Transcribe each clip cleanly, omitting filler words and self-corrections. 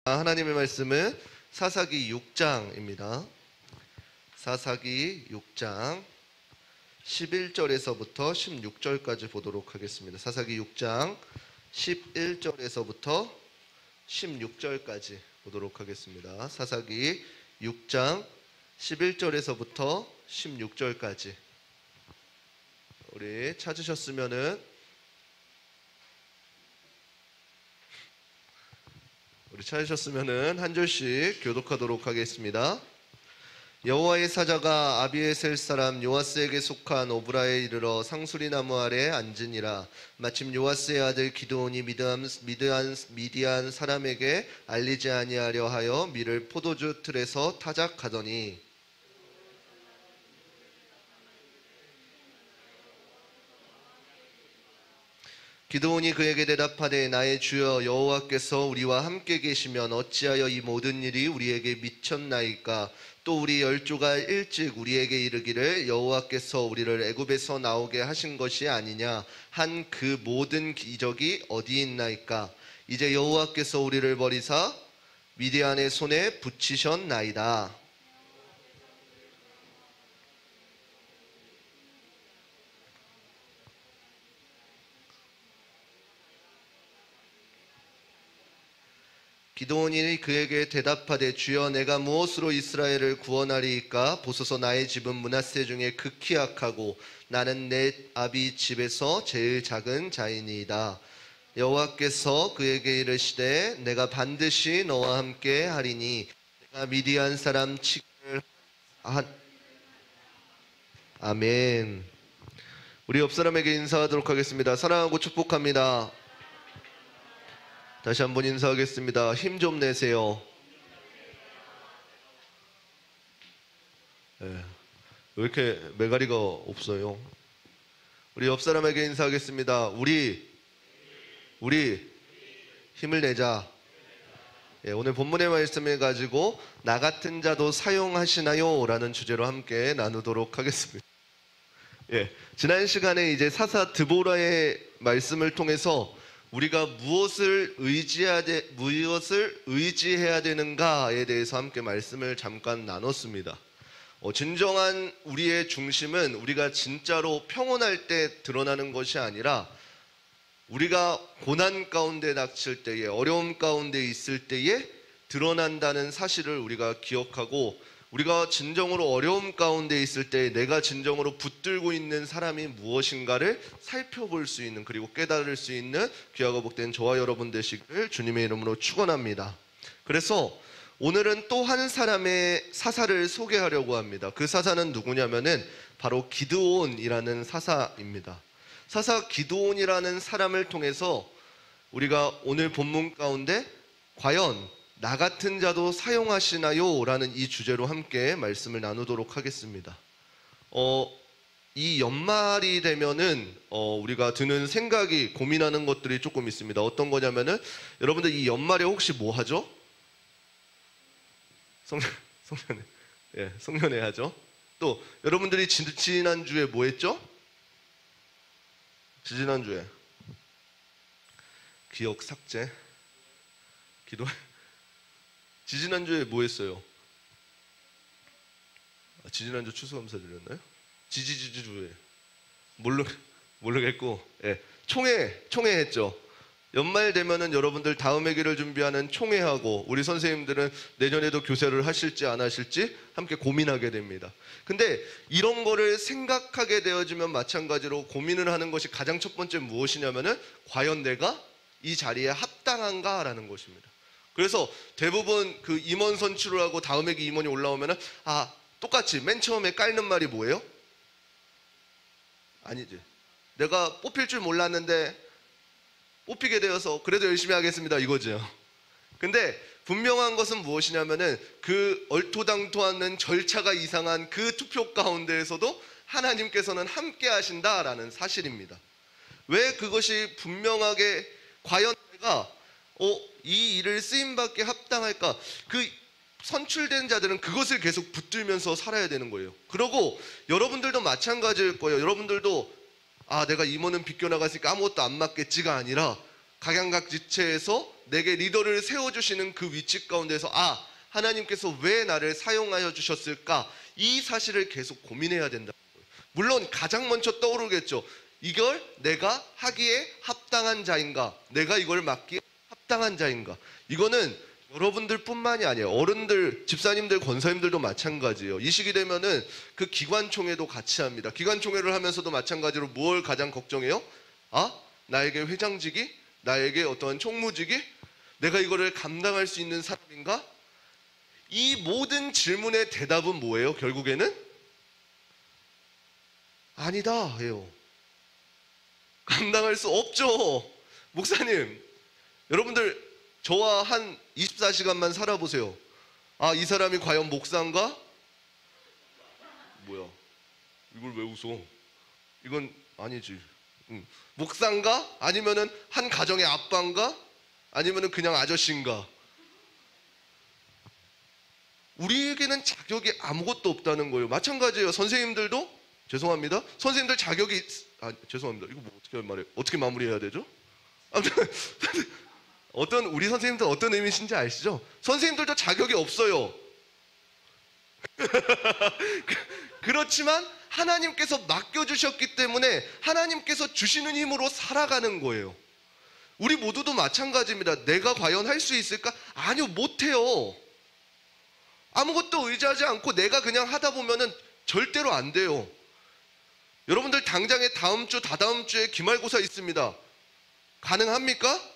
하나님의 말씀은 사사기 6장입니다. 사사기 6장 11절에서부터 16절까지 보도록 하겠습니다. 사사기 6장 11절에서부터 16절까지 보도록 하겠습니다. 사사기 6장 11절에서부터 16절까지 우리 찾으셨으면은 한 절씩 교독하도록 하겠습니다. 여호와의 사자가 아비에셀 사람 요아스에게 속한 오브라에 이르러 상수리 나무 아래 앉으니라. 마침 요아스의 아들 기드온이 미디안 사람에게 알리지 아니하려 하여 밀을 포도주 틀에서 타작하더니 기드온이 그에게 대답하되 나의 주여 여호와께서 우리와 함께 계시면 어찌하여 이 모든 일이 우리에게 미쳤나이까. 또 우리 열조가 일찍 우리에게 이르기를 여호와께서 우리를 애굽에서 나오게 하신 것이 아니냐 한 그 모든 기적이 어디 있나이까. 이제 여호와께서 우리를 버리사 미디안의 손에 붙이셨나이다. 기드온이 그에게 대답하되 주여 내가 무엇으로 이스라엘을 구원하리이까. 보소서 나의 집은 므낫세 중에 극히 악하고 나는 내 아비 집에서 제일 작은 자이니이다. 여호와께서 그에게 이르시되 내가 반드시 너와 함께 하리니 내가 미디안 사람 치기를 아멘. 우리 옆 사람에게 인사하도록 하겠습니다. 사랑하고 축복합니다. 다시 한번 인사하겠습니다. 힘 좀 내세요. 왜 이렇게 매가리가 없어요? 우리 옆 사람에게 인사하겠습니다. 우리 힘을 내자. 오늘 본문의 말씀을 가지고 나 같은 자도 사용하시나요? 라는 주제로 함께 나누도록 하겠습니다. 지난 시간에 이제 사사 드보라의 말씀을 통해서 우리가 무엇을 의지해야 되는가에 대해서 함께 말씀을 잠깐 나눴습니다. 진정한 우리의 중심은 우리가 진짜로 평온할 때 드러나는 것이 아니라 우리가 고난 가운데 닥칠 때에, 어려움 가운데 있을 때에 드러난다는 사실을 우리가 기억하고, 우리가 진정으로 어려움 가운데 있을 때 내가 진정으로 붙들고 있는 사람이 무엇인가를 살펴볼 수 있는, 그리고 깨달을 수 있는 귀하고 복된 저와 여러분 되시기를 주님의 이름으로 축원합니다. 그래서 오늘은 또 한 사람의 사사를 소개하려고 합니다. 그 사사는 누구냐면은 바로 기드온이라는 사사입니다. 사사 기드온이라는 사람을 통해서 우리가 오늘 본문 가운데 과연 나 같은 자도 사용하시나요? 라는 이 주제로 함께 말씀을 나누도록 하겠습니다. 이 연말이 되면은 우리가 드는 생각이, 고민하는 것들이 조금 있습니다. 어떤 거냐면은 여러분들 이 연말에 혹시 뭐 하죠? 성년회 하죠. 또 여러분들이 지난주에 뭐 했죠? 지난주에 기억 삭제, 기도. 지지난주에 뭐 했어요? 지지난주 추수감사 드렸나요? 지지주에 모르겠고, 총회 했죠. 연말 되면은 여러분들 다음 회기를 준비하는 총회하고, 우리 선생님들은 내년에도 교세를 하실지 안 하실지 함께 고민하게 됩니다. 근데 이런 거를 생각하게 되어지면 마찬가지로 고민을 하는 것이 가장 첫 번째 무엇이냐면은 과연 내가 이 자리에 합당한가라는 것입니다. 그래서 대부분 그 임원 선출을 하고 다음 회기 임원이 올라오면은 똑같이 맨 처음에 깔는 말이 뭐예요? 아니지, 내가 뽑힐 줄 몰랐는데 뽑히게 되어서 그래도 열심히 하겠습니다, 이거죠. 근데 분명한 것은 무엇이냐면은 그 얼토당토하는 절차가 이상한 그 투표 가운데에서도 하나님께서는 함께 하신다라는 사실입니다. 왜 그것이 분명하게, 과연 내가 이 일을 쓰임받게 합당할까? 그 선출된 자들은 그것을 계속 붙들면서 살아야 되는 거예요. 그리고 여러분들도 마찬가지일 거예요. 여러분들도 내가 임원은 비껴나갔으니까 아무것도 안 맞겠지가 아니라 각양각지체에서 내게 리더를 세워주시는 그 위치 가운데서 하나님께서 왜 나를 사용하여 주셨을까? 이 사실을 계속 고민해야 된다. 물론 가장 먼저 떠오르겠죠. 이걸 내가 하기에 합당한 자인가? 내가 이걸 맡기에 합당한 자인가? 이거는 여러분들 뿐만이 아니에요. 어른들, 집사님들, 권사님들도 마찬가지예요. 이 시기 되면은 그 기관총회도 같이 합니다. 기관총회를 하면서도 마찬가지로 뭘 가장 걱정해요? 나에게 회장직이? 나에게 어떠한 총무직이? 내가 이거를 감당할 수 있는 사람인가? 이 모든 질문의 대답은 뭐예요? 결국에는 아니다 해요. 감당할 수 없죠. 목사님, 여러분들 저와 한 24시간만 살아보세요. 이 사람이 과연 목사인가? 뭐야, 이걸 왜 웃어? 이건 아니지. 목사인가? 아니면은 한 가정의 아빠인가? 아니면은 그냥 아저씨인가? 우리에게는 자격이 아무것도 없다는 거예요. 마찬가지예요. 선생님들도, 죄송합니다, 선생님들 자격이 죄송합니다. 이거 뭐 어떻게 마무리해야 되죠? 아무튼 우리 선생님들 어떤 의미신지 아시죠? 선생님들도 자격이 없어요. 그렇지만 하나님께서 맡겨주셨기 때문에 하나님께서 주시는 힘으로 살아가는 거예요. 우리 모두도 마찬가지입니다. 내가 과연 할 수 있을까? 아니요, 못해요. 아무것도 의지하지 않고 내가 그냥 하다 보면은 절대로 안 돼요. 여러분들 당장에 다음 주, 다다음 주에 기말고사 있습니다. 가능합니까?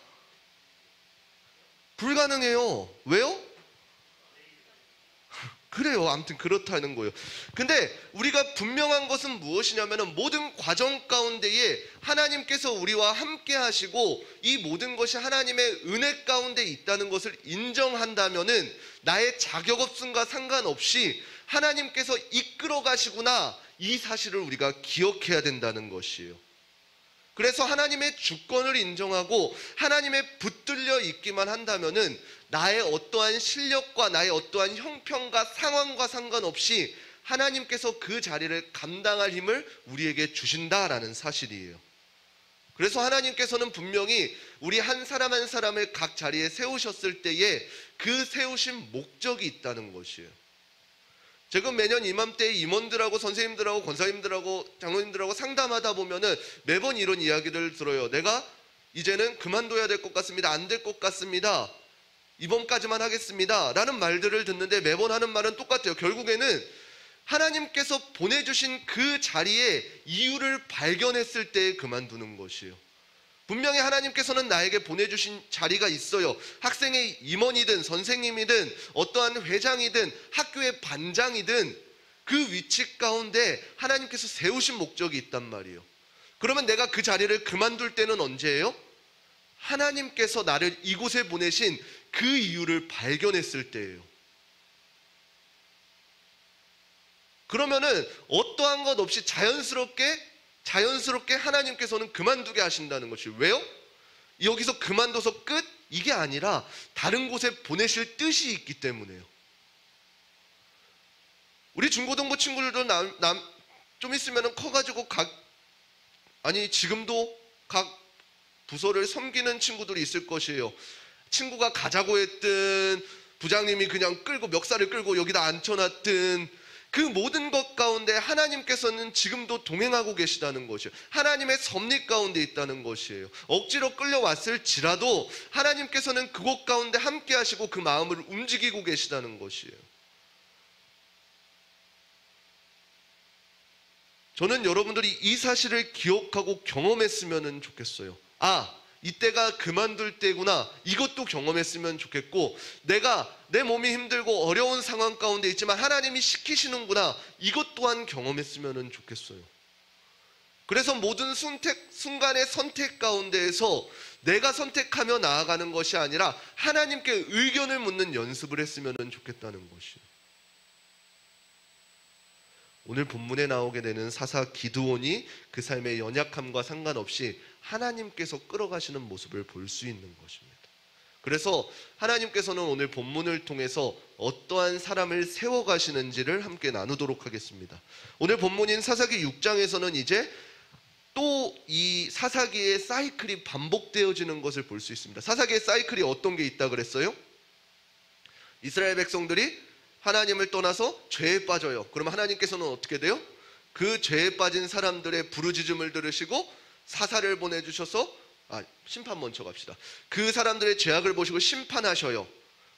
불가능해요. 왜요? 그래요. 아무튼 그렇다는 거예요. 근데 우리가 분명한 것은 무엇이냐면 모든 과정 가운데에 하나님께서 우리와 함께 하시고 이 모든 것이 하나님의 은혜 가운데 있다는 것을 인정한다면은 나의 자격 없음과 상관없이 하나님께서 이끌어 가시구나, 이 사실을 우리가 기억해야 된다는 것이에요. 그래서 하나님의 주권을 인정하고 하나님의 붙들려 있기만 한다면은 나의 어떠한 실력과 나의 어떠한 형편과 상황과 상관없이 하나님께서 그 자리를 감당할 힘을 우리에게 주신다라는 사실이에요. 그래서 하나님께서는 분명히 우리 한 사람 한 사람을 각 자리에 세우셨을 때에 그 세우신 목적이 있다는 것이에요. 제가 매년 이맘때 임원들하고 선생님들하고 권사님들하고 장로님들하고 상담하다 보면은 매번 이런 이야기를 들어요. 내가 이제는 그만둬야 될 것 같습니다. 안 될 것 같습니다. 이번까지만 하겠습니다. 라는 말들을 듣는데 매번 하는 말은 똑같아요. 결국에는 하나님께서 보내주신 그 자리에 이유를 발견했을 때 그만두는 것이에요. 분명히 하나님께서는 나에게 보내주신 자리가 있어요. 학생의 임원이든 선생님이든 어떠한 회장이든 학교의 반장이든 그 위치 가운데 하나님께서 세우신 목적이 있단 말이에요. 그러면 내가 그 자리를 그만둘 때는 언제예요? 하나님께서 나를 이곳에 보내신 그 이유를 발견했을 때예요. 그러면은 어떠한 것 없이 자연스럽게 하나님께서는 그만두게 하신다는 것이, 왜요? 여기서 그만둬서 끝? 이게 아니라 다른 곳에 보내실 뜻이 있기 때문에요. 우리 중고등부 친구들도 좀 있으면 커가지고 지금도 각 부서를 섬기는 친구들이 있을 것이에요. 친구가 가자고 했든 부장님이 그냥 멱살을 끌고 여기다 앉혀놨든 그 모든 것 가운데 하나님께서는 지금도 동행하고 계시다는 것이에요. 하나님의 섭리 가운데 있다는 것이에요. 억지로 끌려왔을지라도 하나님께서는 그곳 가운데 함께 하시고 그 마음을 움직이고 계시다는 것이에요. 저는 여러분들이 이 사실을 기억하고 경험했으면 좋겠어요. 이때가 그만둘 때구나, 이것도 경험했으면 좋겠고, 내가 내 몸이 힘들고 어려운 상황 가운데 있지만 하나님이 시키시는구나, 이것 또한 경험했으면 좋겠어요. 그래서 모든 순간의 선택 가운데에서 내가 선택하며 나아가는 것이 아니라 하나님께 의견을 묻는 연습을 했으면 좋겠다는 것이에요. 오늘 본문에 나오게 되는 사사 기드온이 그 삶의 연약함과 상관없이 하나님께서 끌어가시는 모습을 볼 수 있는 것입니다. 그래서 하나님께서는 오늘 본문을 통해서 어떠한 사람을 세워가시는지를 함께 나누도록 하겠습니다. 오늘 본문인 사사기 6장에서는 이제 또 이 사사기의 사이클이 반복되어지는 것을 볼 수 있습니다. 사사기의 사이클이 어떤 게 있다 그랬어요? 이스라엘 백성들이 하나님을 떠나서 죄에 빠져요. 그럼 하나님께서는 어떻게 돼요? 그 죄에 빠진 사람들의 부르짖음을 들으시고 사사를 보내주셔서, 심판 먼저 갑시다. 그 사람들의 죄악을 보시고 심판하셔요.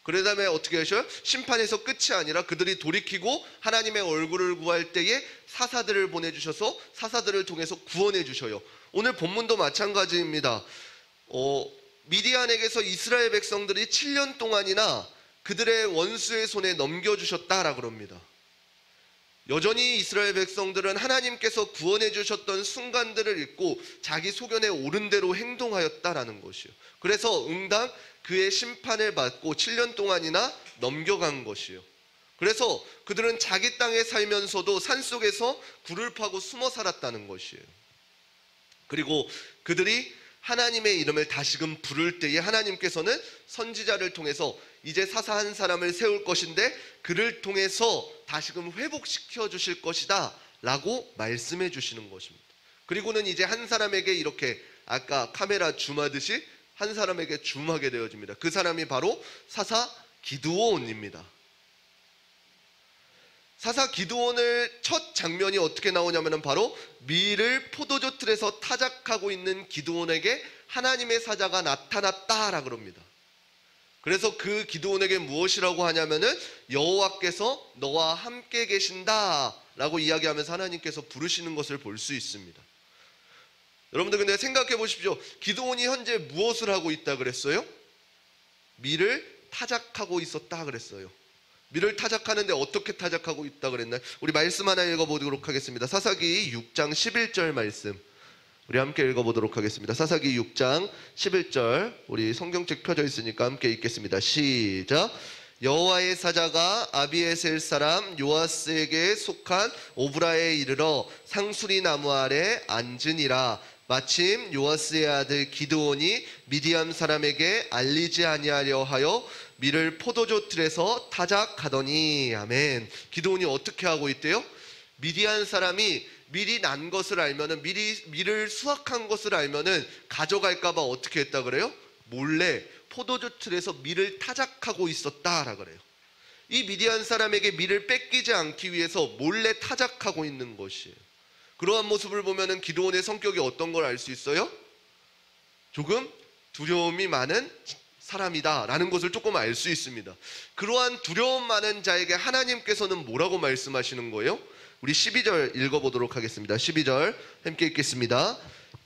그 다음에 어떻게 하셔요? 심판에서 끝이 아니라 그들이 돌이키고 하나님의 얼굴을 구할 때에 사사들을 보내주셔서 사사들을 통해서 구원해 주셔요. 오늘 본문도 마찬가지입니다. 미디안에게서 이스라엘 백성들이 7년 동안이나 그들의 원수의 손에 넘겨주셨다라고 합니다. 여전히 이스라엘 백성들은 하나님께서 구원해 주셨던 순간들을 잊고 자기 소견에 옳은 대로 행동하였다라는 것이요. 그래서 응당 그의 심판을 받고 7년 동안이나 넘겨간 것이요. 그래서 그들은 자기 땅에 살면서도 산속에서 굴을 파고 숨어 살았다는 것이에요. 그리고 그들이 하나님의 이름을 다시금 부를 때에 하나님께서는 선지자를 통해서 이제 사사 한 사람을 세울 것인데 그를 통해서 다시금 회복시켜 주실 것이다 라고 말씀해 주시는 것입니다. 그리고는 이제 한 사람에게 이렇게 아까 카메라 줌하듯이 한 사람에게 줌하게 되어집니다. 그 사람이 바로 사사 기드온입니다. 사사 기드온을 첫 장면이 어떻게 나오냐면 바로 밀을 포도주 틀에서 타작하고 있는 기드온에게 하나님의 사자가 나타났다라고 합니다. 그래서 그 기드온에게 무엇이라고 하냐면은 여호와께서 너와 함께 계신다라고 이야기하면서 하나님께서 부르시는 것을 볼 수 있습니다. 여러분들 근데 생각해 보십시오. 기드온이 현재 무엇을 하고 있다 그랬어요? 밀을 타작하고 있었다 그랬어요. 밀을 타작하는데 어떻게 타작하고 있다 그랬나요? 우리 말씀 하나 읽어보도록 하겠습니다. 사사기 6장 11절 말씀 우리 함께 읽어보도록 하겠습니다. 사사기 6장 11절 우리 성경책 펴져 있으니까 함께 읽겠습니다. 시작. 여호와의 사자가 아비에셀 사람 요아스에게 속한 오브라에 이르러 상수리 나무 아래 앉으니라. 마침 요아스의 아들 기드온이 미디안 사람에게 알리지 아니하려 하여 밀을 포도주 틀에서 타작하더니. 아멘. 기드온이 어떻게 하고 있대요? 미디안 사람이 밀이 난 것을 알면은 밀을 수확한 것을 알면은 가져갈까봐 어떻게 했다 그래요? 몰래 포도주 틀에서 밀을 타작하고 있었다라 그래요. 이 미디안 사람에게 밀을 뺏기지 않기 위해서 몰래 타작하고 있는 것이에요. 그러한 모습을 보면은 기드온의 성격이 어떤 걸 알 수 있어요? 조금 두려움이 많은 사람이다라는 것을 조금 알 수 있습니다. 그러한 두려움 많은 자에게 하나님께서는 뭐라고 말씀하시는 거예요? 우리 12절 읽어보도록 하겠습니다. 12절 함께 읽겠습니다.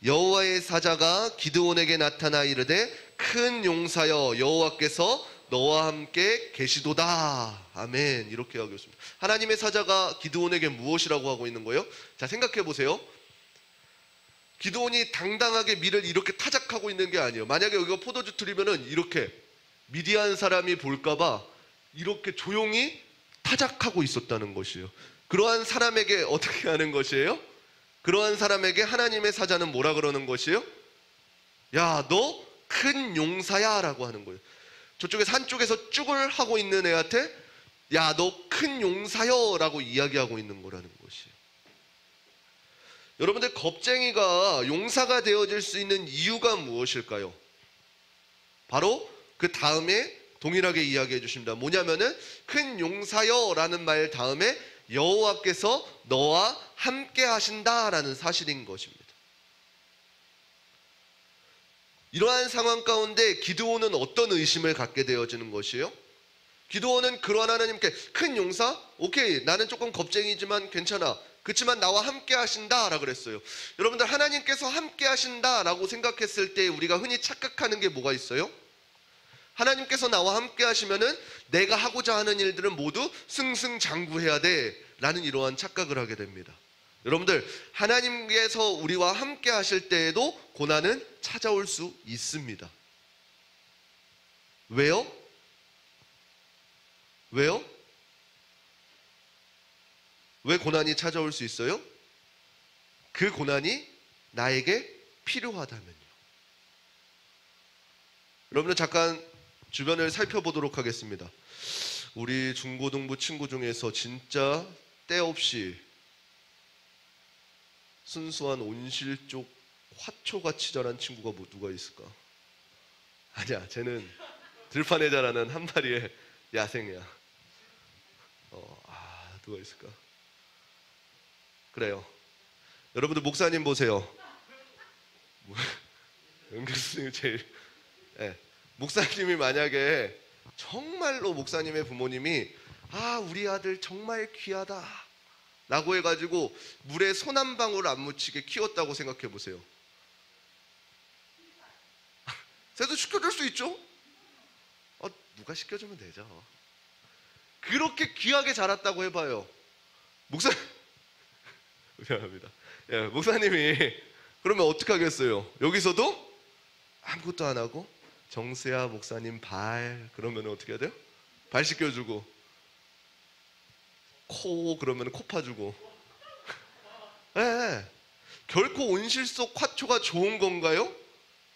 여호와의 사자가 기드온에게 나타나 이르되 큰 용사여 여호와께서 너와 함께 계시도다. 아멘. 이렇게 하고 있습니다. 하나님의 사자가 기드온에게 무엇이라고 하고 있는 거예요? 자, 생각해 보세요. 기드온이 당당하게 밀을 이렇게 타작하고 있는 게 아니에요. 만약에 여기가 포도주 틀이면은 이렇게 미디안 사람이 볼까봐 이렇게 조용히 타작하고 있었다는 것이에요. 그러한 사람에게 어떻게 하는 것이에요? 그러한 사람에게 하나님의 사자는 뭐라 그러는 것이에요? 야, 너 큰 용사야 라고 하는 거예요. 저쪽에 산 쪽에서 쭈글 하고 있는 애한테 야, 너 큰 용사여 라고 이야기하고 있는 거라는 것이에요. 여러분들 겁쟁이가 용사가 되어질 수 있는 이유가 무엇일까요? 바로 그 다음에 동일하게 이야기해 주십니다. 뭐냐면은 큰 용사여 라는 말 다음에 여호와께서 너와 함께 하신다라는 사실인 것입니다. 이러한 상황 가운데 기드온은 어떤 의심을 갖게 되어지는 것이에요? 기드온은 그러한 하나님께 큰 용사? 오케이, 나는 조금 겁쟁이지만 괜찮아. 그렇지만 나와 함께 하신다라고 그랬어요. 여러분들 하나님께서 함께 하신다라고 생각했을 때 우리가 흔히 착각하는 게 뭐가 있어요? 하나님께서 나와 함께 하시면은 내가 하고자 하는 일들은 모두 승승장구해야 돼 라는 이러한 착각을 하게 됩니다. 여러분들 하나님께서 우리와 함께 하실 때에도 고난은 찾아올 수 있습니다. 왜요? 왜요? 왜 고난이 찾아올 수 있어요? 그 고난이 나에게 필요하다면요. 여러분들 잠깐 주변을 살펴보도록 하겠습니다. 우리 중고등부 친구 중에서 진짜 때없이 순수한 온실족 화초같이 자란 친구가 뭐 누가 있을까? 아니야, 쟤는 들판에 자라는 한 마리의 야생이야. 누가 있을까? 그래요. 여러분들 목사님 보세요. 은교수님 제일. 네. 목사님이 만약에 정말로 목사님의 부모님이 우리 아들 정말 귀하다 라고 해가지고 물에 손 한 방울 안 묻히게 키웠다고 생각해 보세요. 쟤도 시켜줄 수 있죠? 누가 시켜주면 되죠. 그렇게 귀하게 자랐다고 해봐요. 미안합니다. 목사님이 그러면 어떻게 하겠어요? 여기서도 아무것도 안 하고 정수야 목사님 발 그러면 어떻게 해야 돼요? 발 씻겨주고, 코 그러면 코 파주고. 결코 온실 속 화초가 좋은 건가요?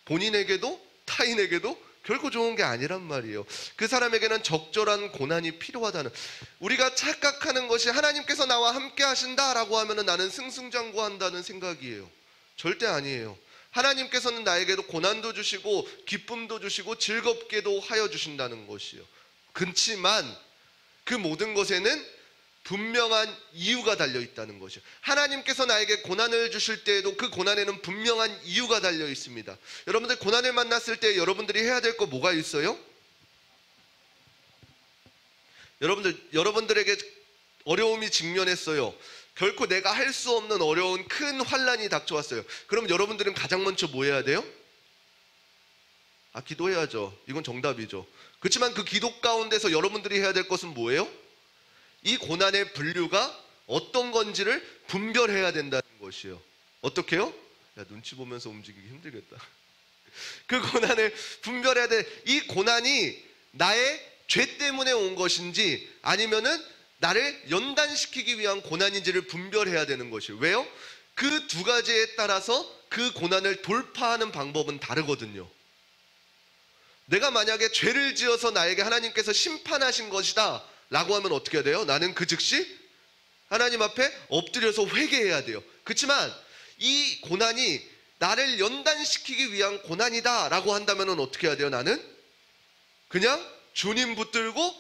본인에게도 타인에게도 결코 좋은 게 아니란 말이에요. 그 사람에게는 적절한 고난이 필요하다는, 우리가 착각하는 것이 하나님께서 나와 함께 하신다라고 하면 나는 승승장구한다는 생각이에요. 절대 아니에요. 하나님께서는 나에게도 고난도 주시고 기쁨도 주시고 즐겁게도 하여 주신다는 것이요. 그렇지만 그 모든 것에는 분명한 이유가 달려 있다는 것이요. 하나님께서 나에게 고난을 주실 때에도 그 고난에는 분명한 이유가 달려 있습니다. 여러분들 고난을 만났을 때 여러분들이 해야 될 거 뭐가 있어요? 여러분들에게 어려움이 직면했어요. 결코 내가 할 수 없는 어려운 큰 환난이 닥쳐왔어요. 그럼 여러분들은 가장 먼저 뭐 해야 돼요? 기도해야죠. 이건 정답이죠. 그렇지만 그 기도 가운데서 여러분들이 해야 될 것은 뭐예요? 이 고난의 분류가 어떤 건지를 분별해야 된다는 것이에요. 어떻게요? 눈치 보면서 움직이기 힘들겠다. 그 고난을 분별해야 돼. 이 고난이 나의 죄 때문에 온 것인지 아니면은 나를 연단시키기 위한 고난인지를 분별해야 되는 것이에요. 왜요? 그 두 가지에 따라서 그 고난을 돌파하는 방법은 다르거든요. 내가 만약에 죄를 지어서 나에게 하나님께서 심판하신 것이다 라고 하면 어떻게 해야 돼요? 나는 그 즉시 하나님 앞에 엎드려서 회개해야 돼요. 그렇지만 이 고난이 나를 연단시키기 위한 고난이다 라고 한다면 어떻게 해야 돼요? 나는 그냥 주님 붙들고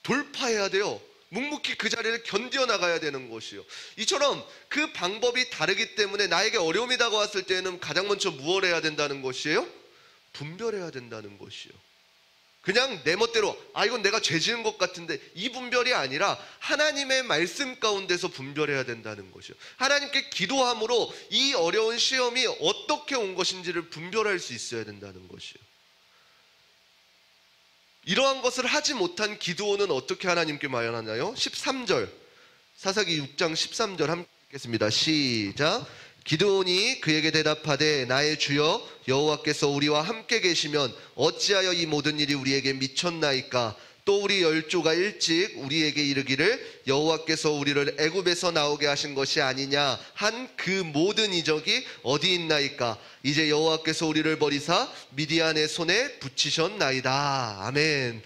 돌파해야 돼요. 묵묵히 그 자리를 견뎌나가야 되는 것이요. 이처럼 그 방법이 다르기 때문에 나에게 어려움이 다가왔을 때는 가장 먼저 무엇을 해야 된다는 것이에요? 분별해야 된다는 것이요. 그냥 내 멋대로 이건 내가 죄 지은 것 같은데, 이 분별이 아니라 하나님의 말씀 가운데서 분별해야 된다는 것이요. 하나님께 기도함으로 이 어려운 시험이 어떻게 온 것인지를 분별할 수 있어야 된다는 것이요. 이러한 것을 하지 못한 기드온은 어떻게 하나님께 말하나요? 13절, 사사기 6장 13절 함께 읽겠습니다. 시작. 기드온이 그에게 대답하되 나의 주여 여호와께서 우리와 함께 계시면 어찌하여 이 모든 일이 우리에게 미쳤나이까? 또 우리 열조가 일찍 우리에게 이르기를 여호와께서 우리를 애굽에서 나오게 하신 것이 아니냐 한 그 모든 이적이 어디 있나이까? 이제 여호와께서 우리를 버리사 미디안의 손에 붙이셨나이다. 아멘.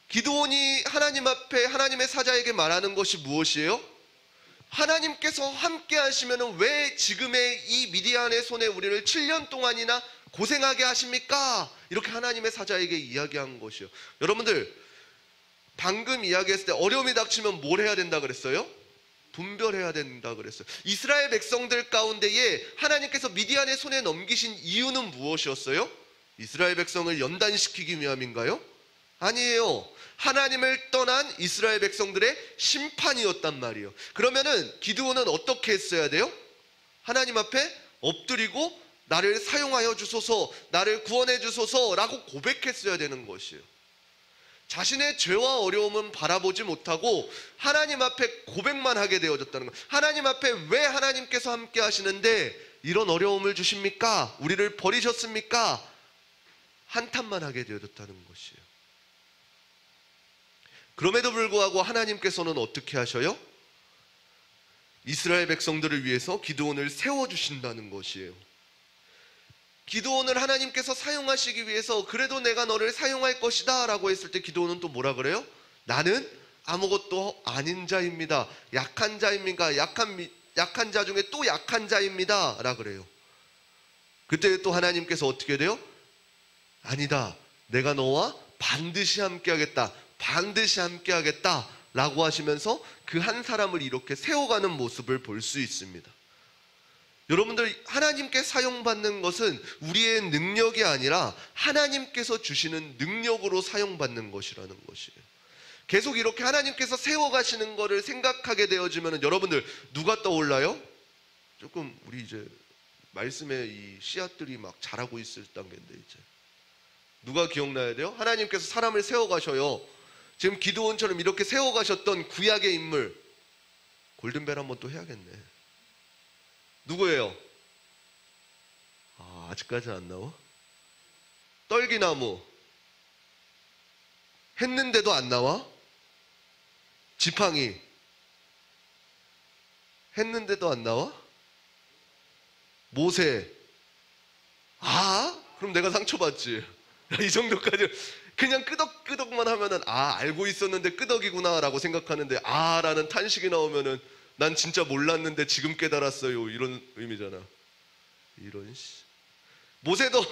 기드온이 하나님 앞에 하나님의 사자에게 말하는 것이 무엇이에요? 하나님께서 함께 하시면 왜 지금의 이 미디안의 손에 우리를 7년 동안이나 고생하게 하십니까? 이렇게 하나님의 사자에게 이야기한 것이요. 여러분들 방금 이야기했을 때 어려움이 닥치면 뭘 해야 된다 그랬어요? 분별해야 된다 그랬어요. 이스라엘 백성들 가운데에 하나님께서 미디안의 손에 넘기신 이유는 무엇이었어요? 이스라엘 백성을 연단시키기 위함인가요? 아니에요. 하나님을 떠난 이스라엘 백성들의 심판이었단 말이에요. 그러면은 기드온은 어떻게 했어야 돼요? 하나님 앞에 엎드리고 나를 사용하여 주소서, 나를 구원해 주소서라고 고백했어야 되는 것이에요. 자신의 죄와 어려움은 바라보지 못하고 하나님 앞에 고백만 하게 되어졌다는 거예요. 하나님 앞에 왜 하나님께서 함께 하시는데 이런 어려움을 주십니까? 우리를 버리셨습니까? 한탄만 하게 되어졌다는 것이에요. 그럼에도 불구하고 하나님께서는 어떻게 하셔요? 이스라엘 백성들을 위해서 기드온을 세워주신다는 것이에요. 기드온을 하나님께서 사용하시기 위해서 그래도 내가 너를 사용할 것이다 라고 했을 때 기드온은 또 뭐라 그래요? 나는 아무것도 아닌 자입니다. 약한 자입니다. 약한 약한 자 중에 또 약한 자입니다 라 그래요. 그때 또 하나님께서 어떻게 돼요? 아니다, 내가 너와 반드시 함께하겠다, 반드시 함께하겠다 라고 하시면서 그 한 사람을 이렇게 세워가는 모습을 볼 수 있습니다. 여러분들, 하나님께 사용받는 것은 우리의 능력이 아니라 하나님께서 주시는 능력으로 사용받는 것이라는 것이에요. 계속 이렇게 하나님께서 세워가시는 것을 생각하게 되어지면 여러분들 누가 떠올라요? 조금 우리 이제 말씀에 이 씨앗들이 막 자라고 있을 단계인데 이제 누가 기억나야 돼요? 하나님께서 사람을 세워가셔요. 지금 기드온처럼 이렇게 세워가셨던 구약의 인물, 골든벨 한번 또 해야겠네. 누구예요? 아직까지 안 나와? 떨기나무 했는데도 안 나와? 지팡이 했는데도 안 나와? 모세. 그럼 내가 상처받지. 이 정도까지 그냥 끄덕끄덕만 하면은 알고 있었는데 끄덕이구나 라고 생각하는데 라는 탄식이 나오면은 난 진짜 몰랐는데 지금 깨달았어요, 이런 의미잖아. 모세도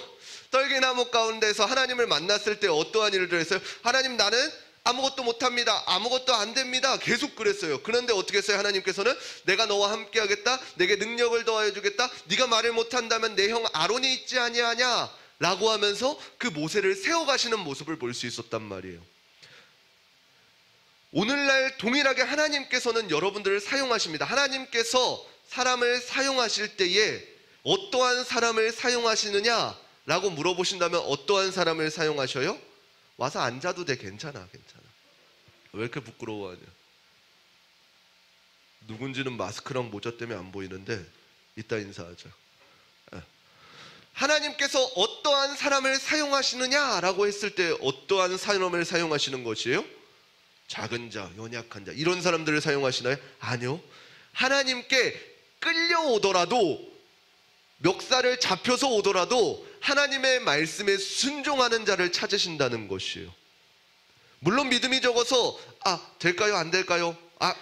떨기나무 가운데서 하나님을 만났을 때 어떠한 일을 했어요? 하나님, 나는 아무것도 못합니다, 아무것도 안 됩니다, 계속 그랬어요. 그런데 어떻게 했어요? 하나님께서는 내가 너와 함께 하겠다, 내게 능력을 더하여 주겠다, 네가 말을 못한다면 내 형 아론이 있지 아니하냐 라고 하면서 그 모세를 세워가시는 모습을 볼 수 있었단 말이에요. 오늘날 동일하게 하나님께서는 여러분들을 사용하십니다. 하나님께서 사람을 사용하실 때에 어떠한 사람을 사용하시느냐 라고 물어보신다면 어떠한 사람을 사용하셔요? 와서 앉아도 돼. 괜찮아. 왜 이렇게 부끄러워하냐? 누군지는 마스크랑 모자 때문에 안 보이는데 이따 인사하자. 하나님께서 어떠한 사람을 사용하시느냐라고 했을 때 어떠한 사람을 사용하시는 것이에요? 작은 자, 연약한 자, 이런 사람들을 사용하시나요? 아니요. 하나님께 끌려오더라도, 멱살을 잡혀서 오더라도 하나님의 말씀에 순종하는 자를 찾으신다는 것이에요. 물론 믿음이 적어서 될까요? 안 될까요?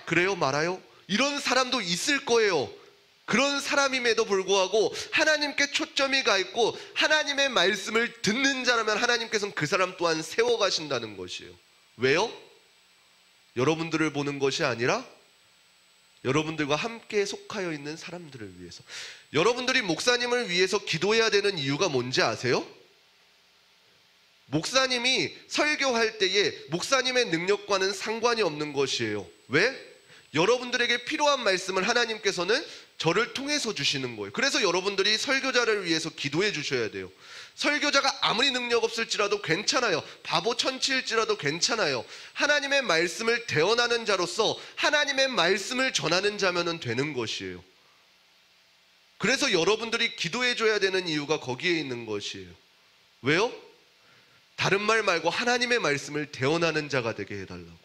그래요? 말아요? 이런 사람도 있을 거예요. 그런 사람임에도 불구하고 하나님께 초점이 가 있고 하나님의 말씀을 듣는 자라면 하나님께서는 그 사람 또한 세워가신다는 것이에요. 왜요? 여러분들을 보는 것이 아니라 여러분들과 함께 속하여 있는 사람들을 위해서. 여러분들이 목사님을 위해서 기도해야 되는 이유가 뭔지 아세요? 목사님이 설교할 때에 목사님의 능력과는 상관이 없는 것이에요. 왜? 여러분들에게 필요한 말씀을 하나님께서는 저를 통해서 주시는 거예요. 그래서 여러분들이 설교자를 위해서 기도해 주셔야 돼요. 설교자가 아무리 능력 없을지라도 괜찮아요. 바보 천치일지라도 괜찮아요. 하나님의 말씀을 대언하는 자로서 하나님의 말씀을 전하는 자면은 되는 것이에요. 그래서 여러분들이 기도해 줘야 되는 이유가 거기에 있는 것이에요. 왜요? 다른 말 말고 하나님의 말씀을 대언하는 자가 되게 해달라고.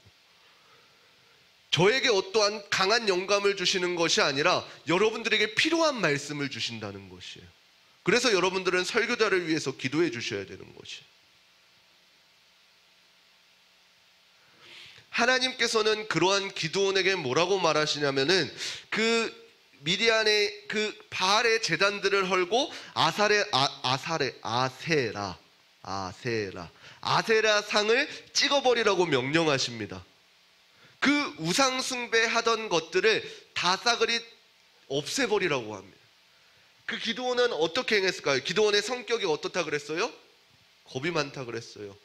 저에게 어떠한 강한 영감을 주시는 것이 아니라 여러분들에게 필요한 말씀을 주신다는 것이에요. 그래서 여러분들은 설교자를 위해서 기도해 주셔야 되는 것이에요. 하나님께서는 그러한 기드온에게 뭐라고 말하시냐면은 그 미디안의 그 바알의 제단들을 헐고 아세라 상을 찍어버리라고 명령하십니다. 그 우상 숭배하던 것들을 다 싸그리 없애버리라고 합니다. 그 기드온은 어떻게 행했을까요? 기드온의 성격이 어떻다 그랬어요? 겁이 많다 그랬어요.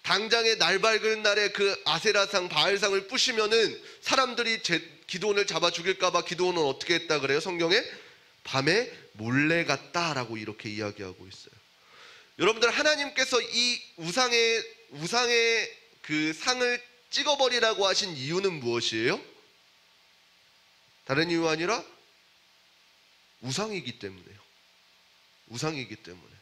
당장에 날 밝은 날에 그 아세라상 바알상을 부시면은 사람들이 기드온을 잡아 죽일까봐 기드온은 어떻게 했다 그래요? 성경에 밤에 몰래 갔다라고 이렇게 이야기하고 있어요. 여러분들, 하나님께서 이 우상의 그 상을 찍어버리라고 하신 이유는 무엇이에요? 다른 이유 아니라 우상이기 때문에요. 우상이기 때문에.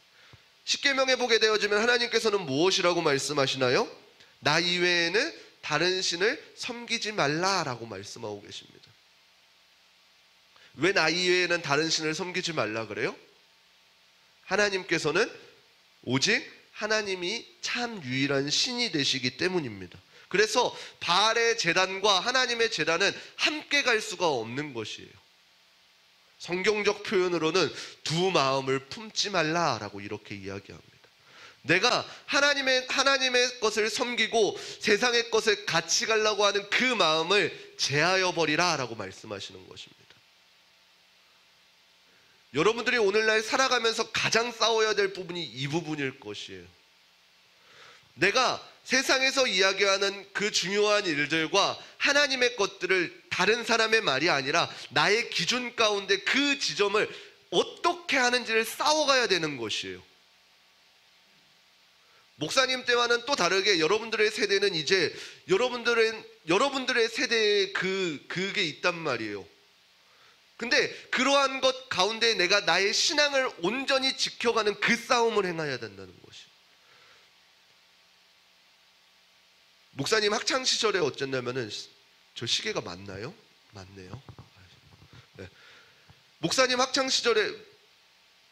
십계명에 보게 되어지면 하나님께서는 무엇이라고 말씀하시나요? 나 이외에는 다른 신을 섬기지 말라라고 말씀하고 계십니다. 왜 나 이외에는 다른 신을 섬기지 말라 그래요? 하나님께서는 오직 하나님이 참 유일한 신이 되시기 때문입니다. 그래서 바알의 제단과 하나님의 제단은 함께 갈 수가 없는 것이에요. 성경적 표현으로는 두 마음을 품지 말라라고 이렇게 이야기합니다. 내가 하나님의 것을 섬기고 세상의 것을 같이 가려고 하는 그 마음을 제하여 버리라라고 말씀하시는 것입니다. 여러분들이 오늘날 살아가면서 가장 싸워야 될 부분이 이 부분일 것이에요. 내가 세상에서 이야기하는 그 중요한 일들과 하나님의 것들을 다른 사람의 말이 아니라 나의 기준 가운데 그 지점을 어떻게 하는지를 싸워가야 되는 것이에요. 목사님 때와는 또 다르게 여러분들의 세대는 이제 여러분들의 세대에 그게 있단 말이에요. 근데 그러한 것 가운데 내가 나의 신앙을 온전히 지켜가는 그 싸움을 행해야 된다는 것이. 목사님 학창 시절에 어쨌냐면은 저 시계가 맞나요? 맞네요. 네. 목사님 학창 시절에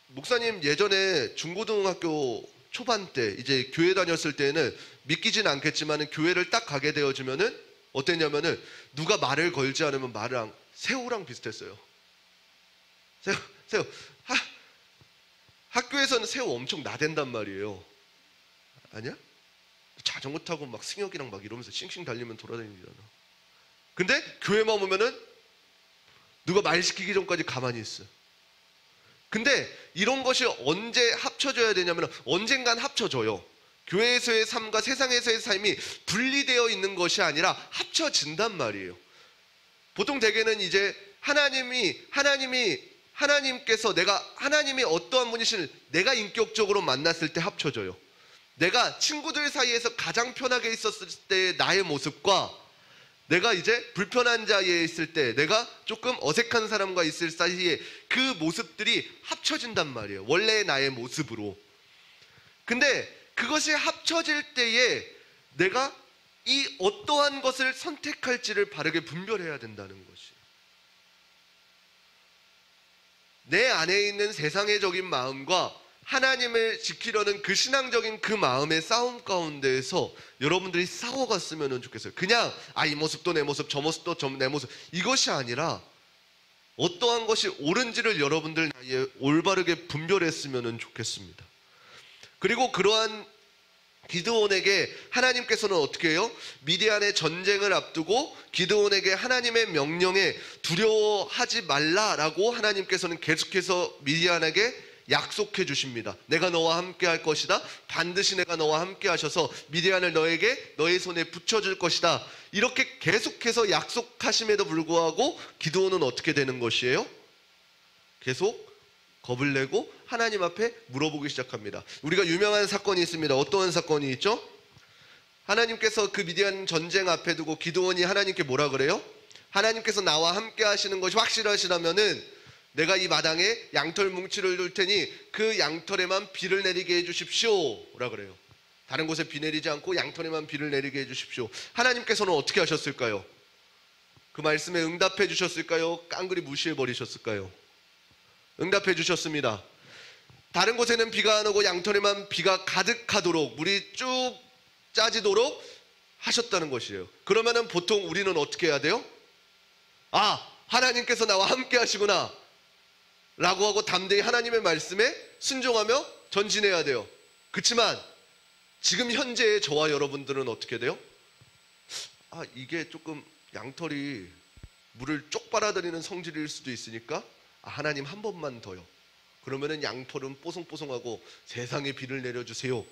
목사님 예전에 중고등학교 초반 때 이제 교회 다녔을 때는 믿기진 않겠지만은 교회를 딱 가게 되어지면은 어땠냐면은 누가 말을 걸지 않으면 말랑 새우랑 비슷했어요. 새우. 학교에서는 새우 엄청 나댄단 말이에요. 아니야? 자전거 타고 막 승혁이랑 막 이러면서 싱싱 달리면 돌아다니잖아. 근데 교회만 오면은 누가 말 시키기 전까지 가만히 있어. 근데 이런 것이 언제 합쳐져야 되냐면 언젠간 합쳐져요. 교회에서의 삶과 세상에서의 삶이 분리되어 있는 것이 아니라 합쳐진단 말이에요. 보통 대개는 이제 하나님께서 하나님이 어떠한 분이신지 내가 인격적으로 만났을 때 합쳐져요. 내가 친구들 사이에서 가장 편하게 있었을 때 나의 모습과 내가 이제 불편한 자리에 있을 때 내가 조금 어색한 사람과 있을 사이에 그 모습들이 합쳐진단 말이에요. 원래의 나의 모습으로. 근데 그것이 합쳐질 때에 내가 이 어떠한 것을 선택할지를 바르게 분별해야 된다는 것이. 내 안에 있는 세상의적인 마음과 하나님을 지키려는 그 신앙적인 그 마음의 싸움 가운데에서 여러분들이 싸워갔으면 좋겠어요. 그냥 이 모습도 내 모습, 저 모습도 내 모습, 이것이 아니라 어떠한 것이 옳은지를 여러분들 나이에 올바르게 분별했으면 좋겠습니다. 그리고 그러한 기드온에게 하나님께서는 어떻게 해요? 미디안의 전쟁을 앞두고 기드온에게 하나님의 명령에 두려워하지 말라라고 하나님께서는 계속해서 미디안에게 약속해 주십니다. 내가 너와 함께 할 것이다. 반드시 내가 너와 함께 하셔서 미디안을 너의 손에 붙여줄 것이다. 이렇게 계속해서 약속하심에도 불구하고 기드온은 어떻게 되는 것이에요? 계속 겁을 내고 하나님 앞에 물어보기 시작합니다. 우리가 유명한 사건이 있습니다. 어떠한 사건이 있죠? 하나님께서 그 미디안 전쟁 앞에 두고 기드온이 하나님께 뭐라 그래요? 하나님께서 나와 함께 하시는 것이 확실하시다면은 내가 이 마당에 양털 뭉치를 둘 테니 그 양털에만 비를 내리게 해주십시오 라 그래요. 다른 곳에 비 내리지 않고 양털에만 비를 내리게 해주십시오. 하나님께서는 어떻게 하셨을까요? 그 말씀에 응답해 주셨을까요? 깡그리 무시해 버리셨을까요? 응답해 주셨습니다. 다른 곳에는 비가 안 오고 양털에만 비가 가득하도록 물이 쭉 짜지도록 하셨다는 것이에요. 그러면은 보통 우리는 어떻게 해야 돼요? 하나님께서 나와 함께 하시구나 라고 하고 담대히 하나님의 말씀에 순종하며 전진해야 돼요. 그렇지만 지금 현재의 저와 여러분들은 어떻게 돼요? 이게 조금 양털이 물을 쪽 빨아들이는 성질일 수도 있으니까 하나님 한 번만 더요. 그러면은 양털은 뽀송뽀송하고 세상에 비를 내려주세요.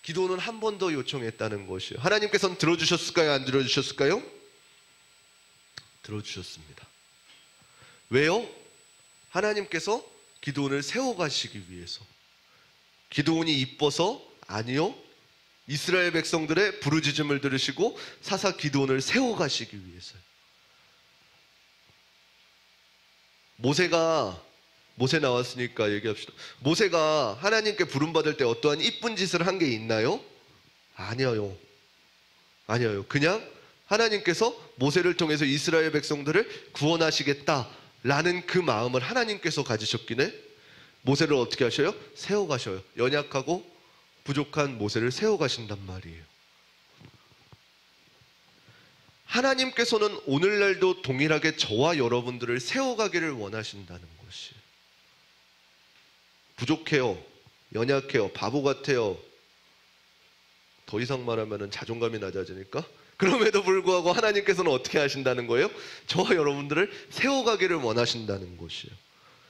기도는 한 번 더 요청했다는 것이에요. 하나님께서는 들어주셨을까요? 안 들어주셨을까요? 들어주셨습니다. 왜요? 하나님께서 기드온을 세워가시기 위해서. 기드온이 이뻐서? 아니요. 이스라엘 백성들의 부르짖음을 들으시고 사사 기드온을 세워가시기 위해서요. 모세 나왔으니까 얘기합시다. 모세가 하나님께 부름받을 때 어떠한 이쁜 짓을 한 게 있나요? 아니에요. 그냥 하나님께서 모세를 통해서 이스라엘 백성들을 구원하시겠다라는 그 마음을 하나님께서 가지셨기에 모세를 어떻게 하셔요? 세워가셔요. 연약하고 부족한 모세를 세워가신단 말이에요. 하나님께서는 오늘날도 동일하게 저와 여러분들을 세워가기를 원하신다는 것이. 부족해요, 연약해요, 바보 같아요. 더 이상 말하면 자존감이 낮아지니까. 그럼에도 불구하고 하나님께서는 어떻게 하신다는 거예요? 저와 여러분들을 세워가기를 원하신다는 것이에요.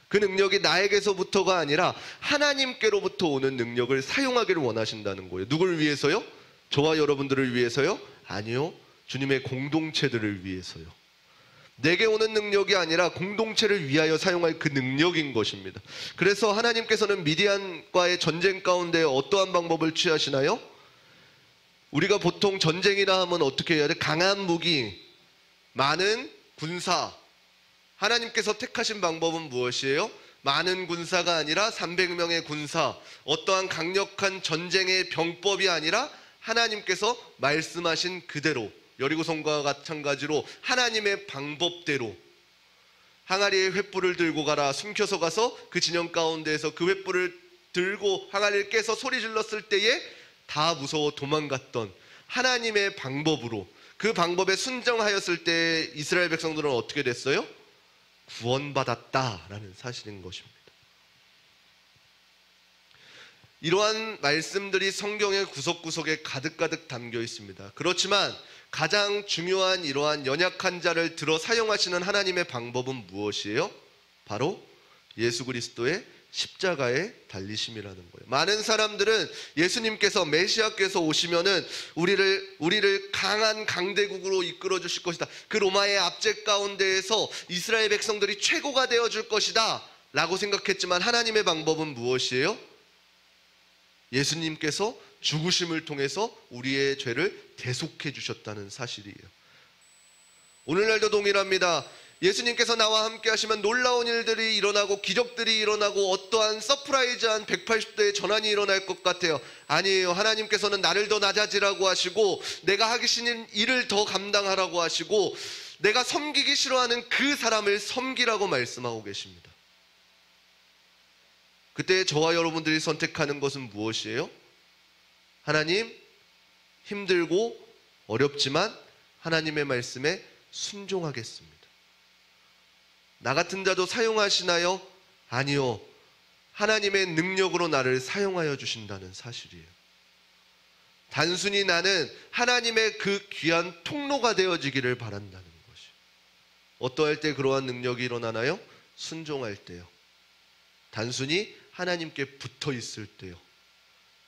그 능력이 나에게서부터가 아니라 하나님께로부터 오는 능력을 사용하기를 원하신다는 거예요. 누굴 위해서요? 저와 여러분들을 위해서요? 아니요, 주님의 공동체들을 위해서요. 내게 오는 능력이 아니라 공동체를 위하여 사용할 그 능력인 것입니다. 그래서 하나님께서는 미디안과의 전쟁 가운데 어떠한 방법을 취하시나요? 우리가 보통 전쟁이라 하면 어떻게 해야 돼? 강한 무기, 많은 군사. 하나님께서 택하신 방법은 무엇이에요? 많은 군사가 아니라 300명의 군사. 어떠한 강력한 전쟁의 병법이 아니라 하나님께서 말씀하신 그대로, 여리고성과 마찬가지로 하나님의 방법대로 항아리에 횃불을 들고 가라, 숨겨서 가서 그 진영 가운데에서 그 횃불을 들고 항아리를 깨서 소리 질렀을 때에 다 무서워 도망갔던 하나님의 방법으로, 그 방법에 순종하였을 때 이스라엘 백성들은 어떻게 됐어요? 구원받았다라는 사실인 것입니다. 이러한 말씀들이 성경의 구석구석에 가득가득 담겨 있습니다. 그렇지만 가장 중요한 이러한 연약한 자를 들어 사용하시는 하나님의 방법은 무엇이에요? 바로 예수 그리스도의 십자가에 달리심이라는 거예요. 많은 사람들은 예수님께서, 메시아께서 오시면은 우리를 강한 강대국으로 이끌어 주실 것이다, 그 로마의 압제 가운데에서 이스라엘 백성들이 최고가 되어 줄 것이다 라고 생각했지만 하나님의 방법은 무엇이에요? 예수님께서 죽으심을 통해서 우리의 죄를 대속해 주셨다는 사실이에요. 오늘날도 동일합니다. 예수님께서 나와 함께 하시면 놀라운 일들이 일어나고 기적들이 일어나고 어떠한 서프라이즈한 180도의 전환이 일어날 것 같아요. 아니에요. 하나님께서는 나를 더 낮아지라고 하시고, 내가 하기 싫은 일을 더 감당하라고 하시고, 내가 섬기기 싫어하는 그 사람을 섬기라고 말씀하고 계십니다. 그때 저와 여러분들이 선택하는 것은 무엇이에요? 하나님, 힘들고 어렵지만 하나님의 말씀에 순종하겠습니다. 나 같은 자도 사용하시나요? 아니요. 하나님의 능력으로 나를 사용하여 주신다는 사실이에요. 단순히 나는 하나님의 그 귀한 통로가 되어지기를 바란다는 것이에요. 어떠할 때 그러한 능력이 일어나나요? 순종할 때요. 단순히 하나님께 붙어 있을 때요.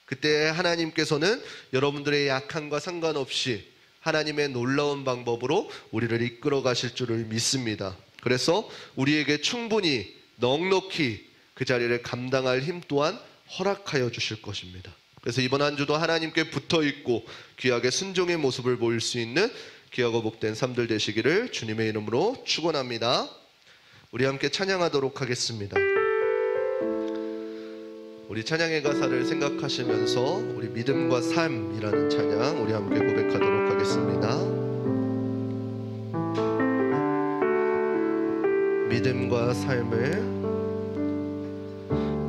그때 하나님께서는 여러분들의 약함과 상관없이 하나님의 놀라운 방법으로 우리를 이끌어 가실 줄을 믿습니다. 그래서 우리에게 충분히 넉넉히 그 자리를 감당할 힘 또한 허락하여 주실 것입니다. 그래서 이번 한 주도 하나님께 붙어 있고 귀하게 순종의 모습을 보일 수 있는 귀하고 복된 삶들 되시기를 주님의 이름으로 축원합니다. 우리 함께 찬양하도록 하겠습니다. 우리 찬양의 가사를 생각하시면서 우리 믿음과 삶이라는 찬양 우리 함께 고백하도록 하겠습니다.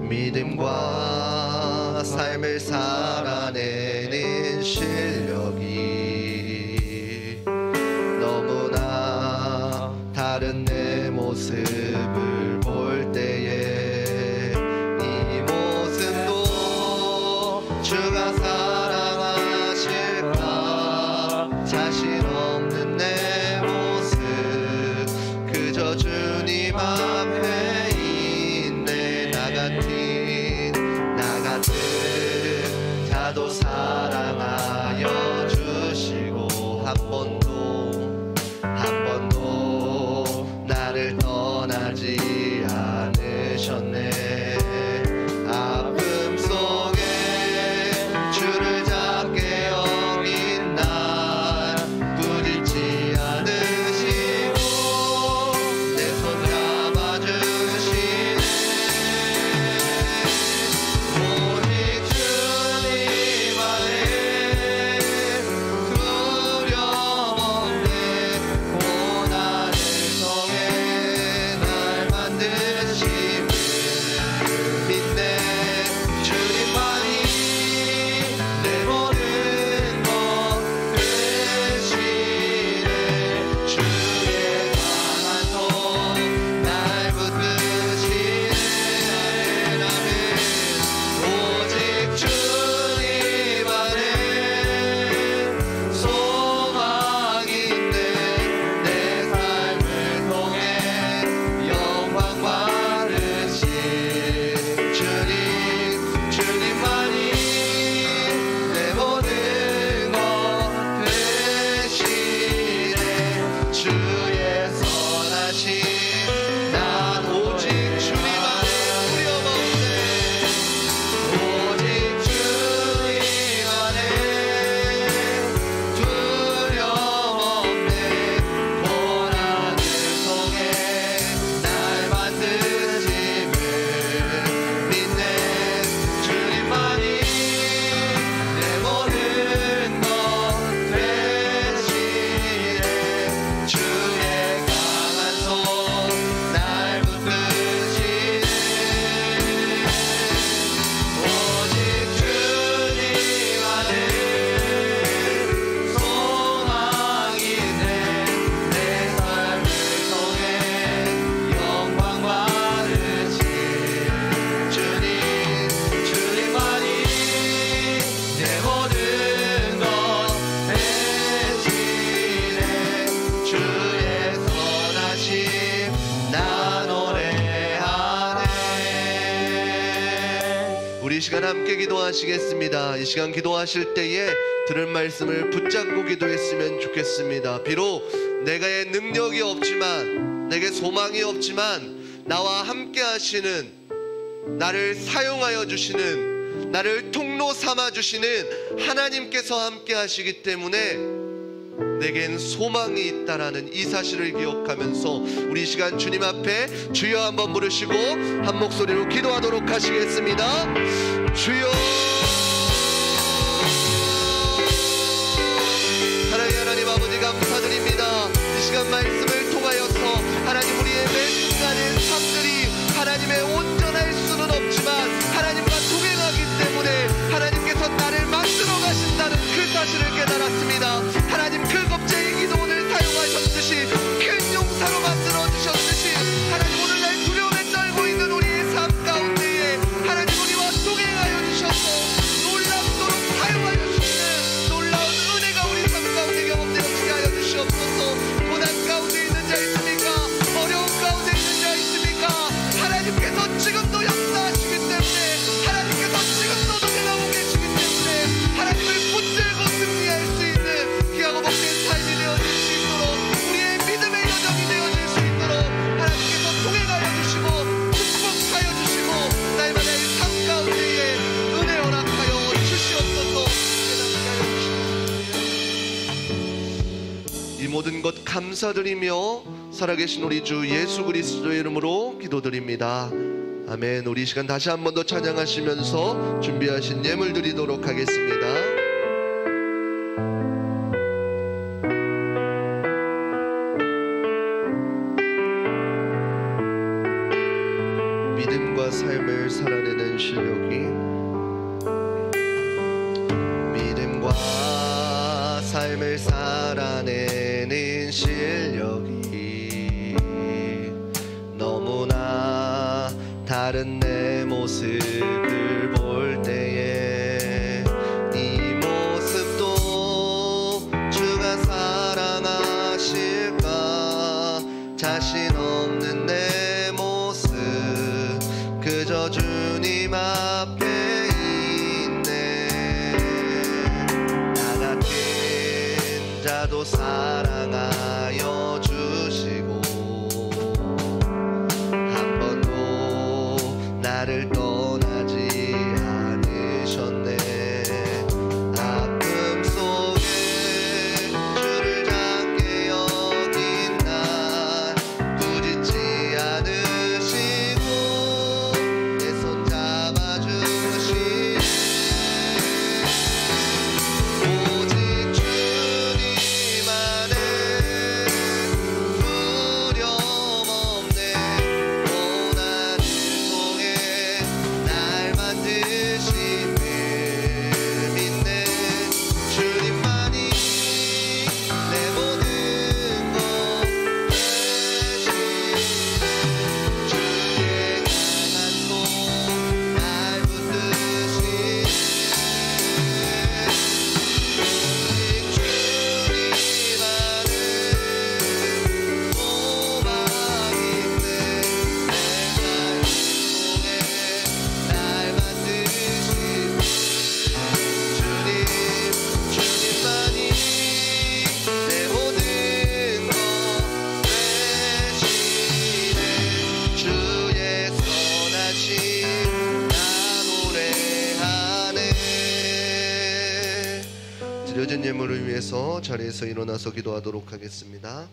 믿음과 삶을 살아내는 실력이 너무나 다른 내 모습을 볼 때에 이 모습도 주가 사랑하실까? 자신 없는 내 모습 그저 주님 앞에 있네. 나 같은 자도 사랑하여 주시 시간 함께 기도하시겠습니다. 이 시간 기도하실 때에 들은 말씀을 붙잡고 기도했으면 좋겠습니다. 비록 내게 능력이 없지만, 내게 소망이 없지만, 나와 함께 하시는, 나를 사용하여 주시는, 나를 통로 삼아 주시는 하나님께서 함께 하시기 때문에 내겐 소망이 있다라는 이 사실을 기억하면서 우리 시간 주님 앞에 주여 한번 부르시고 한 목소리로 기도하도록 하시겠습니다. 주여. 사랑의 하나님 아버지 감사드립니다. 이 시간 말씀을 통하여서 하나님 우리의 매 순간의 삶들이 하나님의 온전할 수는 없지만 하나님과 동행하기 때문에 하나님께서 나를 만들어 가신다는 그 사실을 깨달았습니다. 하나님 그 겁쟁이 기도원을 사용하셨듯이 큰 용사로 만들어 주셨듯이 하나님 오늘날 두려움에 떨고 있는 우리의 삶 가운데에 하나님 우리와 동행하여 주셔서 놀랍도록 사용하여 주시는 놀라운 은혜가 우리 삶 가운데 경험되어지게 하여 주시옵소서. 고난 가운데 있는 자 있습니까? 어려움 가운데 있는 자 있습니까? 하나님께서 지금도 역사하시기 때문에 하나님께서 지금도 동행하고 계시기 때문에 하나님을 붙들고 승리할 수 있는 귀하고 복된 삶이 되어질 수 있도록 우리의 믿음의 여정이 되어질 수 있도록 하나님께서 동행하여 주시고 축복하여 주시고 날마다 이 삶 가운데에 은혜 허락하여 주시옵소서. 이 모든 것 감사드리며 살아계신 우리 주 예수 그리스도의 이름으로 기도드립니다. 아멘. 우리 이 시간 다시 한 번 더 찬양하시면서 준비하신 예물 드리도록 하겠습니다. 믿음과 삶을 살아내는 실력이, 믿음과 삶을 살아내는 실력이 너무나 다른 내 모습을 볼 때에 이 모습도 주가 사랑하실까. 자신 없는 내 모습 그저 주님 앞에 있네. 나 같은 자도 사랑하여 주시고 한 번도 나를 떠나지 않으셨네. 아픔 속에 주를 작게 여긴 날 부짓지 않으시고 내 손 잡아주시네. 오직 주님 안에 두려움 없네. 고난을 통해 날 만드심을 믿네. 주님만이 내 모든 것 되시네. 주의 강한 손 날 붙드시네. 오직 주님 안에 소망이 있네. 내 삶을 통해 날 만드시네. 주님만이 내 모든 것 되시네. 주의 선하심 나 노래하네. 드려진 예물을 위해서 자리에서 일어나서 기도하도록 하겠습니다.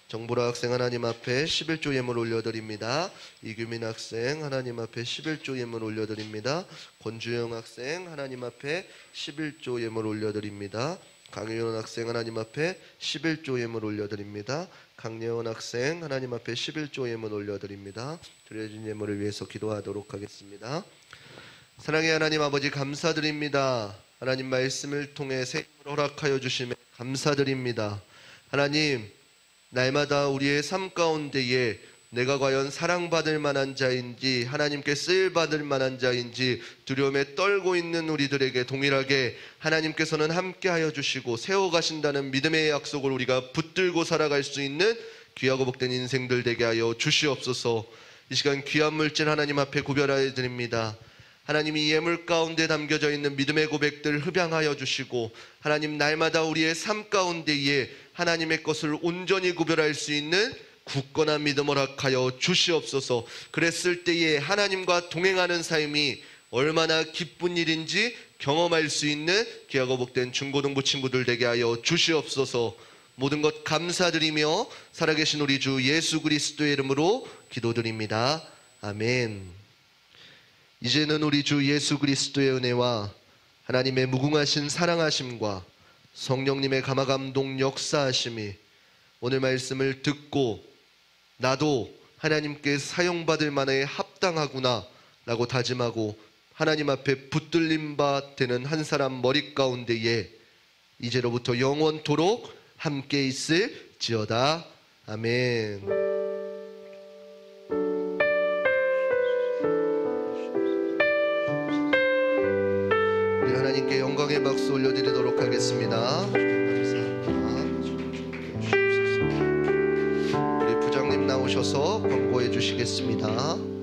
정보라 학생 하나님 앞에 11조 예물 올려드립니다. 이규민 학생 하나님 앞에 11조 예물 올려드립니다. 권주영 학생 하나님 앞에 11조 예물 올려드립니다. 강유현 학생 하나님 앞에 11조 예물 올려드립니다. 강예원 학생 하나님 앞에 11조 예물 올려드립니다. 드려진 예물을 위해서 기도하도록 하겠습니다. 사랑의 하나님 아버지 감사드립니다. 하나님 말씀을 통해 새 힘을 허락하여 주심에 감사드립니다. 하나님 날마다 우리의 삶 가운데에 내가 과연 사랑받을 만한 자인지 하나님께 쓰임받을 만한 자인지 두려움에 떨고 있는 우리들에게 동일하게 하나님께서는 함께하여 주시고 세워가신다는 믿음의 약속을 우리가 붙들고 살아갈 수 있는 귀하고 복된 인생들 되게 하여 주시옵소서. 이 시간 귀한 물질 하나님 앞에 구별하여 드립니다. 하나님이 예물 가운데 담겨져 있는 믿음의 고백들 흡양하여 주시고, 하나님 날마다 우리의 삶 가운데에 하나님의 것을 온전히 구별할 수 있는 굳건한 믿음 허락하여 주시옵소서. 그랬을 때에 하나님과 동행하는 삶이 얼마나 기쁜 일인지 경험할 수 있는 귀하고 복된 중고등부 친구들 되게 하여 주시옵소서. 모든 것 감사드리며 살아계신 우리 주 예수 그리스도의 이름으로 기도드립니다. 아멘. 이제는 우리 주 예수 그리스도의 은혜와 하나님의 무궁하신 사랑하심과 성령님의 감화감동 역사하심이 오늘 말씀을 듣고 나도 하나님께 사용받을 만에 합당하구나 라고 다짐하고 하나님 앞에 붙들림 바 되는 한 사람 머리 가운데에 이제로부터 영원토록 함께 있을지어다. 아멘. 우리 하나님께 영광의 박수 올려드리도록 하겠습니다. 우리 부장님 나오셔서 권고해 주시겠습니다.